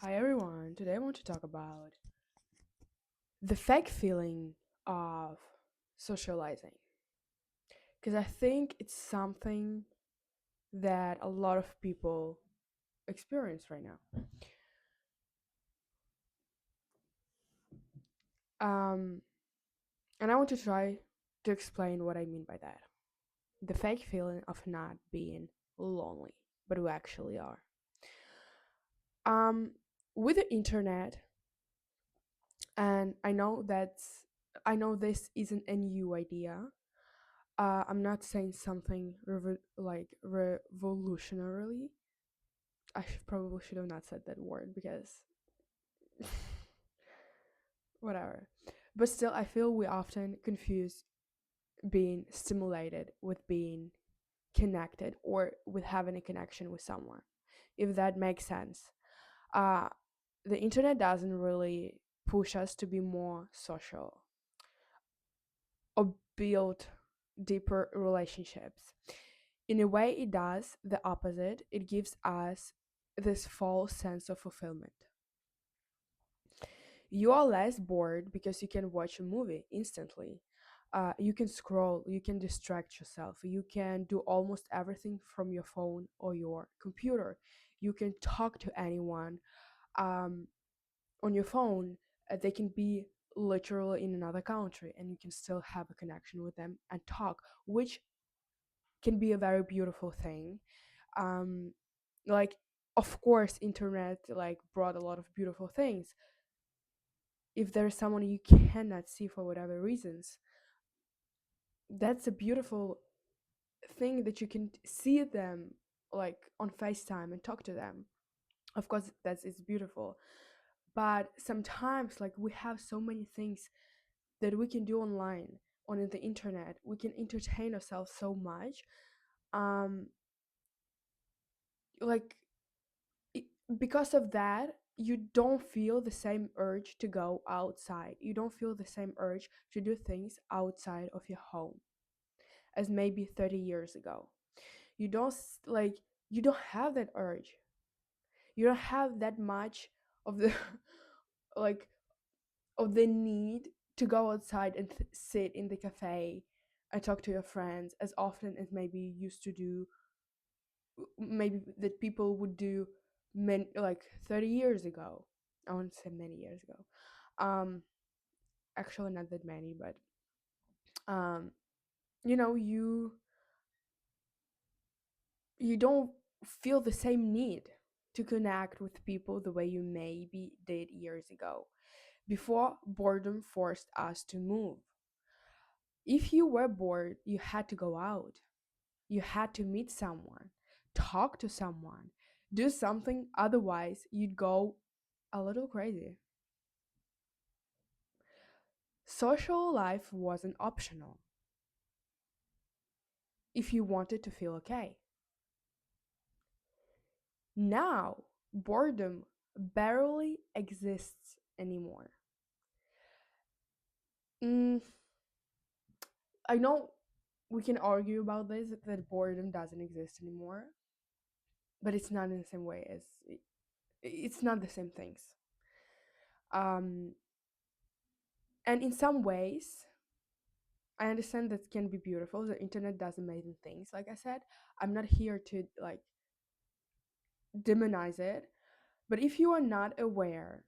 Hi everyone, today I want to talk about the fake feeling of socializing because I think it's something that a lot of people experience right now. Um, and I want to try to explain what I mean by that. The fake feeling of not being lonely, but we actually are. Um, with the internet, and I know this isn't a new idea. I'm not saying something revolutionarily. Probably should have not said that word because whatever. But still, I feel we often confuse being stimulated with being connected or with having a connection with someone, if that makes sense. Uh, the internet doesn't really push us to be more social or build deeper relationships. In a way, it does the opposite. It gives us this false sense of fulfillment. You are less bored because you can watch a movie instantly. You can scroll, you can distract yourself, you can do almost everything from your phone or your computer. You can talk to anyone um, on your phone. They can be literally in another country, and you can still have a connection with them and talk, which can be a very beautiful thing. um like, of course, internet like brought a lot of beautiful things. If there's someone you cannot see for whatever reasons, that's a beautiful thing that you can see them like on FaceTime and talk to them. Of course, that's it's beautiful. But sometimes like we have so many things that we can do online, on the internet. We can entertain ourselves so much. um like it, because of that, you don't feel the same urge to go outside. You don't feel the same urge to do things outside of your home as maybe 30 years ago. You don't like, you don't have that urge. You don't have that much of the like of the need to go outside and sit in the cafe and talk to your friends as often as maybe you used to do, maybe that people would do like 30 years ago. I won't say many years ago. um Actually not that many, but um you know, you don't feel the same need to connect with people the way you maybe did years ago, before boredom forced us to move. If you were bored, you had to go out, you had to meet someone, talk to someone, do something, otherwise you'd go a little crazy. Social life wasn't optional if you wanted to feel okay. Now, boredom barely exists anymore. Mm, I know we can argue about this, that boredom doesn't exist anymore, but it's not in the same way as it's not the same things. Um, and in some ways, I understand that can be beautiful. The internet does amazing things. Like I said, I'm not here to like demonize it, but if you are not aware,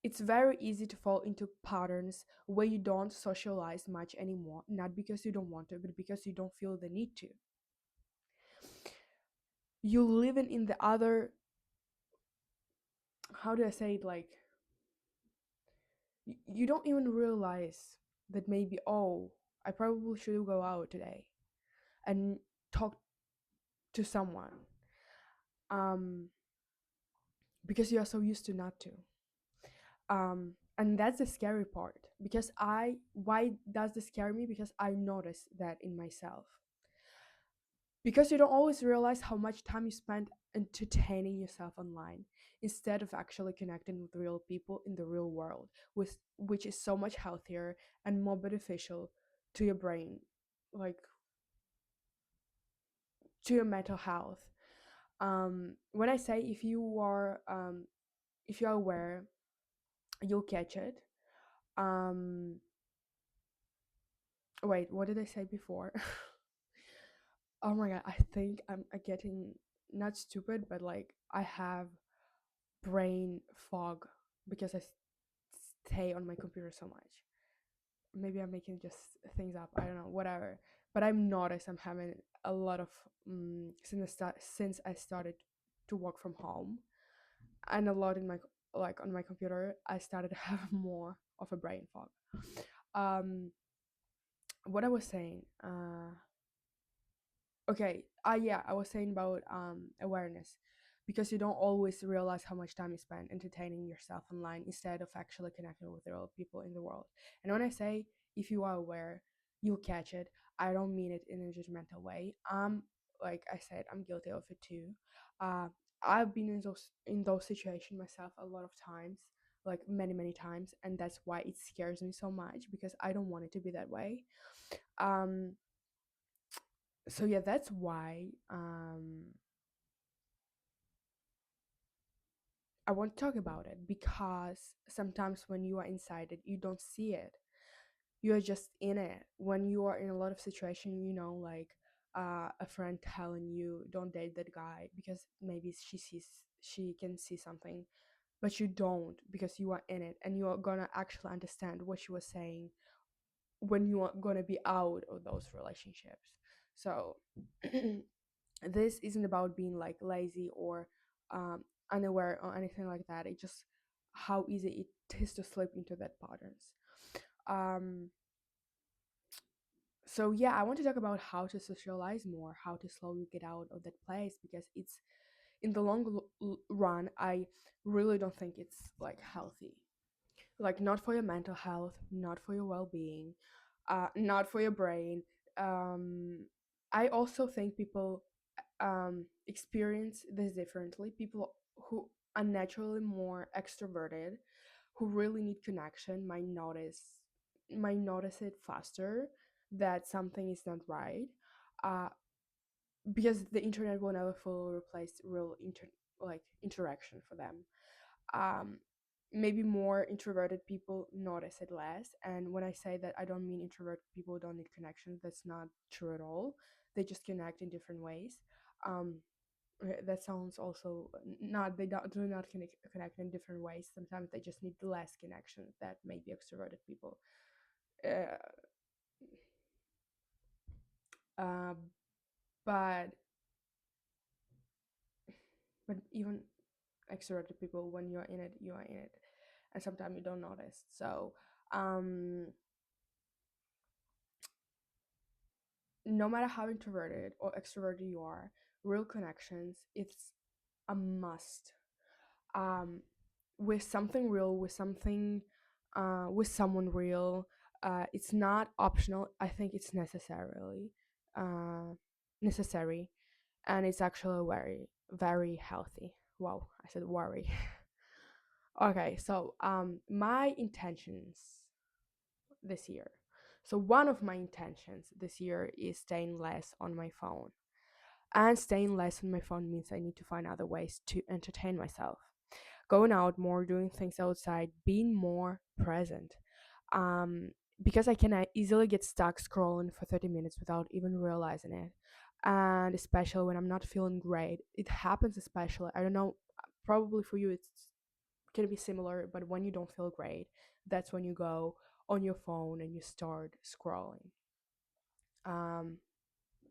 it's very easy to fall into patterns where you don't socialize much anymore, not because you don't want to, but because you don't feel the need to. You living in the other, how do I say it, like you don't even realize that maybe, oh, I probably should go out today and talk to someone, um because you are so used to not to. And that's the scary part, because I why does this scare me? Because I notice that in myself. Because you don't always realize how much time you spend entertaining yourself online instead of actually connecting with real people in the real world, which is so much healthier and more beneficial to your brain, like to your mental health. When I say, if you are if you're aware, you'll catch it. um Wait, what did I say before? Oh my god, I think I'm getting not stupid, but like I have brain fog because stay on my computer so much. Maybe I'm making just things up. I don't know, whatever. But I've noticed I'm having a lot of since I started to work from home, and a lot in my like on my computer. I started to have more of a brain fog. Um, what I was saying. Okay. Yeah, I was saying about awareness, because you don't always realize how much time you spend entertaining yourself online instead of actually connecting with the real people in the world. And when I say if you are aware, you'll catch it. I don't mean it in a judgmental way. Like I said, I'm guilty of it too. Uh, I've been in those situations myself a lot of times, like many times, and that's why it scares me so much because I don't want it to be that way. Um, so yeah, that's why I want to talk about it, because sometimes when you are inside it you don't see it, you are just in it. When you are in a lot of situation, like a friend telling you don't date that guy because maybe she can see something, but you don't because you are in it and you are gonna actually understand what she was saying when you are gonna be out of those relationships. So this isn't about being like lazy or um, unaware or anything like that. It's just how easy it is to slip into that patterns. Um, so yeah, I want to talk about how to socialize more, how to slowly get out of that place, because it's in the run. I really don't think it's like healthy. Like not for your mental health, not for your well-being, not for your brain. I also think people experience this differently. People who are naturally more extroverted, who really need connection, might notice it faster that something is not right, uh, because the internet will never fully replace real interaction for them. um, Maybe more introverted people notice it less. And when I say that, I don't mean introverted people don't need connection. That's not true at all. They just connect in different ways. Um, that sounds also not they do not connect in different ways. Sometimes they just need less connection that maybe extroverted people. Uh, uh, but even extroverted people, when you're in it, you are in it, and sometimes you don't notice. So um no matter how introverted or extroverted you are, real connections, it's a must. Um, with something real, with someone real, it's not optional. I think it's uh, necessary, and it's actually very healthy. Wow, I said worry. Okay, so my intentions this year. So one of my intentions this year is staying less on my phone. And staying less on my phone means I need to find other ways to entertain myself. Going out more, doing things outside, being more present. Um, because I can easily get stuck scrolling for 30 minutes without even realizing it. And especially when I'm not feeling great. It happens especially, I don't know, probably for you it's can be similar, but when you don't feel great, that's when you go on your phone and you start scrolling. Um,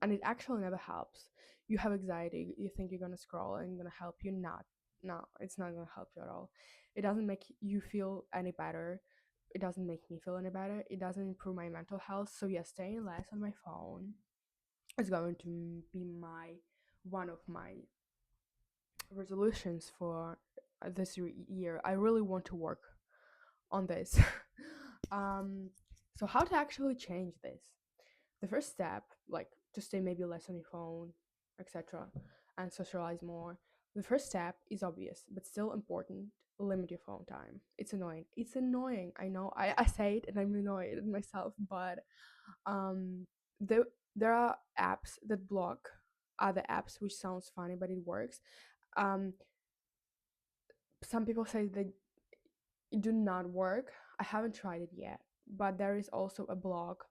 and it actually never helps. You have anxiety, you think you're gonna scroll and gonna help you. Not, no, it's not gonna help you at all. It doesn't make you feel any better. It doesn't make me feel any better. It doesn't improve my mental health. So yeah, staying less on my phone is going to be my one of my resolutions for this year. I really want to work on this. um, so how to actually change this? The first step, like to stay maybe less on your phone, etc., and socialize more. The first step is obvious, but still important. Limit your phone time. It's annoying. It's annoying. I know. I say it and I'm annoyed at myself, but um, there there are apps that block other apps, which sounds funny, but it works. Um, Some people say that it do not work. I haven't tried it yet, but there is also a block,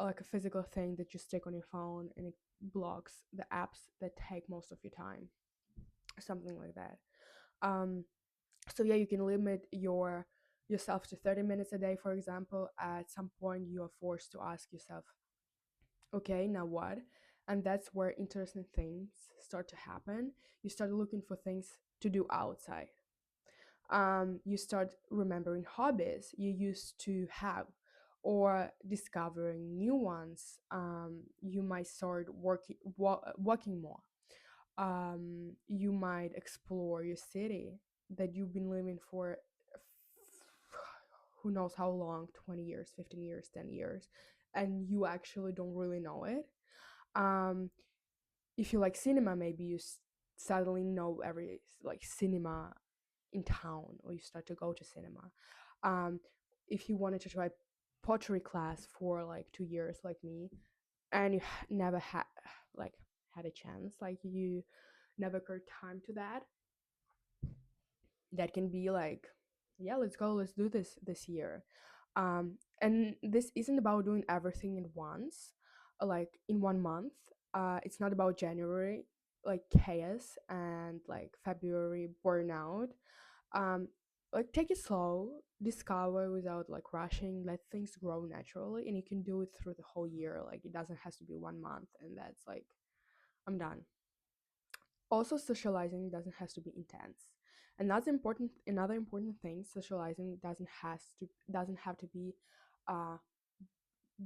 like a physical thing that you stick on your phone, and it blocks the apps that take most of your time, something like that. Um, so yeah, you can limit yourself to 30 minutes a day, for example. At some point, you are forced to ask yourself, okay, now what? And that's where interesting things start to happen. You start looking for things to do outside. You start remembering hobbies you used to have or discovering new ones. You might start walking more. You might explore your city that you've been living for who knows how long, 20 years, 15 years, 10 years, and you actually don't really know it. um if you like cinema, maybe you suddenly know every like cinema in town, or you start to go to cinema. um if you wanted to try pottery class for like 2 years like me, and you never had like had a chance, like you never got time to that, that can be like, yeah, let's go, let's do this year. And this isn't about doing everything in once, like in 1 month. It's not about January like chaos and like February burnout. um like take it slow, discover without like rushing, let things grow naturally, and you can do it through the whole year. Like it doesn't have to be 1 month and that's like I'm done. Also, socializing doesn't have to be intense, and that's important. Another important thing, socializing doesn't have to be uh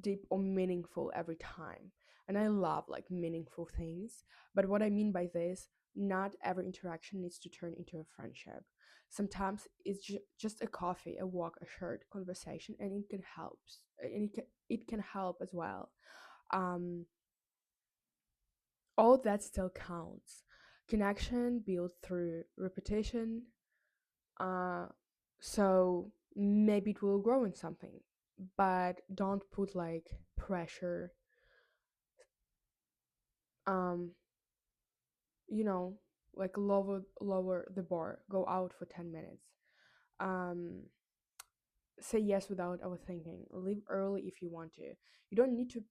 deep or meaningful every time. And I love like meaningful things, but what I mean by this, not every interaction needs to turn into a friendship. Sometimes it's just a coffee, a walk, a shared conversation, and it can help. And it can help as well. um all that still counts. Connection built through repetition. Uh, so maybe it will grow in something, but don't put like pressure. Um, you know, like lower the bar. Go out for 10 minutes. Um, say yes without overthinking. Leave early if you want to. You don't need to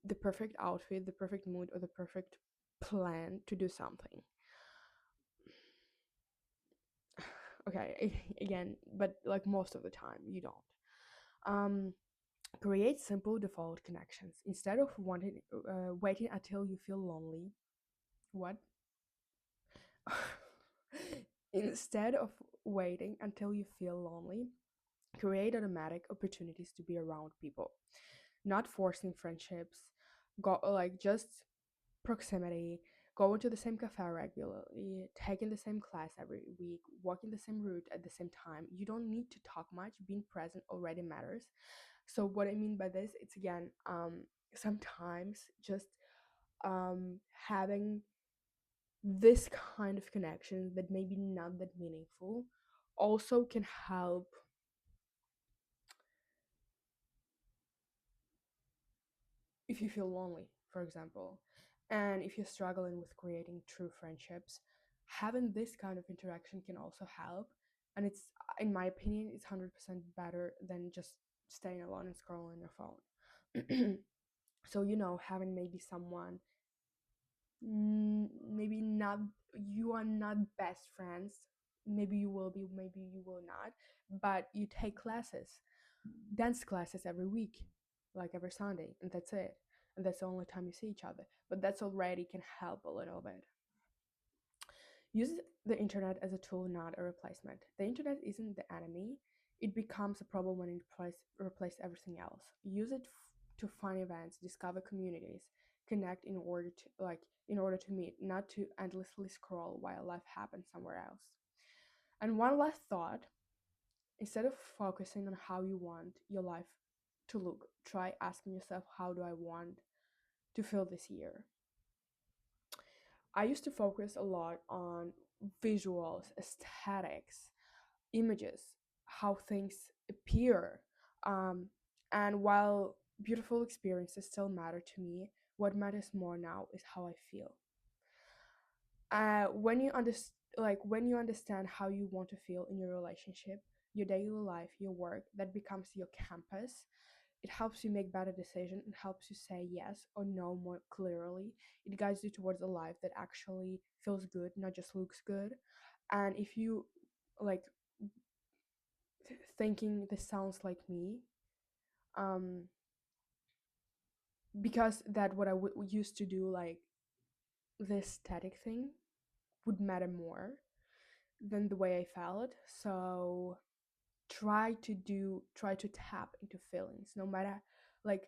the perfect outfit, the perfect mood, or the perfect plan to do something. Okay, again, but like most of the time you don't. um Create simple default connections instead of waiting until you feel lonely. What? Instead of waiting until you feel lonely, create automatic opportunities to be around people, not forcing friendships. Go like just proximity, going to the same cafe regularly, taking the same class every week, walking the same route at the same time. You don't need to talk much, being present already matters. So what I mean by this, it's again, sometimes just having this kind of connection that maybe not that meaningful also can help if you feel lonely, for example. And if you're struggling with creating true friendships, having this kind of interaction can also help. And it's, in my opinion, it's 100% better than just staying alone and scrolling on your phone. So, having maybe someone, maybe not, you are not best friends. Maybe you will be, maybe you will not, but you take classes, dance classes every week, like every Sunday, and that's it. And that's the only time you see each other. But that's already can help a little bit. Use the internet as a tool, not a replacement. The internet isn't the enemy. It becomes a problem when it replaces everything else. Use it to find events, discover communities, connect in order to meet, not to endlessly scroll while life happens somewhere else. And one last thought, instead of focusing on how you want your life to look, try asking yourself, how do I want to feel this year? I used to focus a lot on visuals, aesthetics, images, how things appear. Um, and while beautiful experiences still matter to me, what matters more now is how I feel. When you understand, Like when you understand how you want to feel in your relationship, your daily life, your work, that becomes your campus. It helps you make better decisions. It helps you say yes or no more clearly. It guides you towards a life that actually feels good, not just looks good. And if you like thinking this sounds like me, um, because that what I used to do, like this static thing, would matter more than the way I felt. So try to tap into feelings, no matter, like,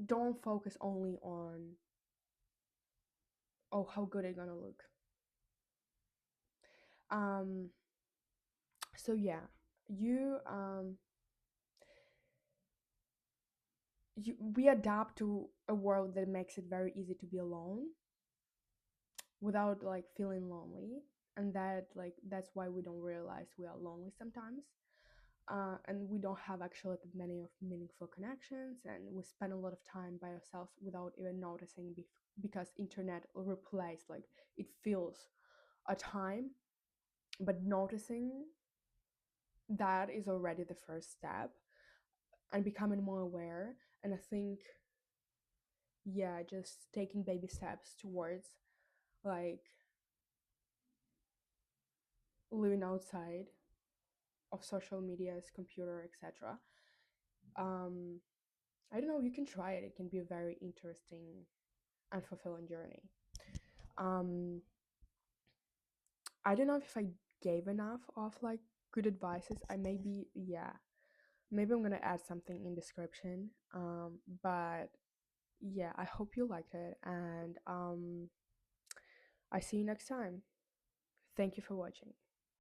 don't focus only on, oh, how good I'm gonna look. um so yeah, you we adapt to a world that makes it very easy to be alone without like feeling lonely, and that's why we don't realize we are lonely sometimes. And we don't have actually many of meaningful connections, and we spend a lot of time by ourselves without even noticing, because internet replace, like, it fills a time. But noticing that is already the first step, and becoming more aware. And I think, yeah, just taking baby steps towards, like, living outside of social medias, computer, etc. um I don't know, you can try it. It can be a very interesting and fulfilling journey. um I don't know if I gave enough of like good advices. I maybe, yeah, maybe I'm gonna add something in description. But yeah, I hope you liked it, and I see you next time. Thank you for watching.